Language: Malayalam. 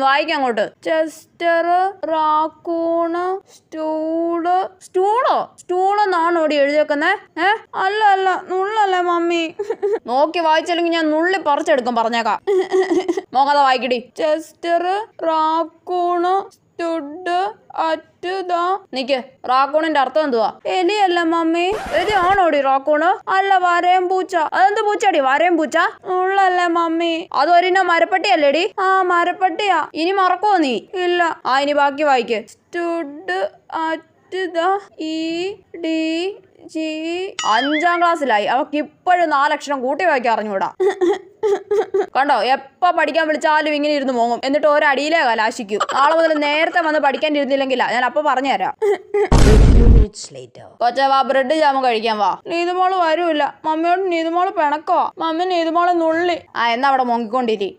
വായിക്കാം അങ്ങോട്ട്. ചെസ്റ്റർ, റാക്കൂണ്, സ്റ്റൂളെന്നാണോ ഇവിടെ എഴുതിയേക്കുന്നേ? അല്ല അല്ല, നുള്ളല്ലേ മമ്മി. നോക്കി വായിച്ചില്ലെങ്കിൽ ഞാൻ നുള്ളി പറിച്ചെടുക്കും, പറഞ്ഞേക്കാം. നോക്കാതെ വായിക്കടി. Chester, raccoon, stood at the. Nick, റാക്കൂണിന്റെ അർത്ഥം എന്തുവാ? എലിയല്ല മമ്മി. എലിയാണോടി റാക്കൂണ്? അല്ല, വരയം പൂച്ച. അതെന്ത് പൂച്ചടി വരയം പൂച്ച? ഉള്ളല്ലേ മമ്മി. അതൊരിന മരപ്പട്ടിയല്ലേടി? ആ, മരപ്പട്ടിയാ. ഇനി മറക്കോ നീ? ഇല്ല. ഇനി ബാക്കി വായിക്ക്. Stood at the EDG. 5ാം ക്ലാസ്സിലായി, അവക്ക് ഇപ്പോഴും 4 അക്ഷരം കൂട്ടി വായിക്കാൻ അറിഞ്ഞൂടാ. കണ്ടോ, എപ്പ പഠിക്കാൻ വിളിച്ചാലും ഇങ്ങനെ ഇരുന്ന് മോങ്ങും, എന്നിട്ട് ഒരടിയിലേ കലാശിക്കും. നാളെ മുതൽ നേരത്തെ വന്ന് പഠിക്കാൻ ഇരുന്നില്ലെങ്കിലാ ഞാൻ അപ്പൊ പറഞ്ഞുതരാം. കൊച്ചവാ, ബ്രെഡ് ജാമും കഴിക്കാൻ വാ. നീതുമോള് വരൂല. മമ്മിയോട് നീതുമോള് പിണക്കോ? മമ്മി നീതുമോളെ നുള്ളി. എന്നാ അവിടെ മോങ്ങിക്കൊണ്ടിരി.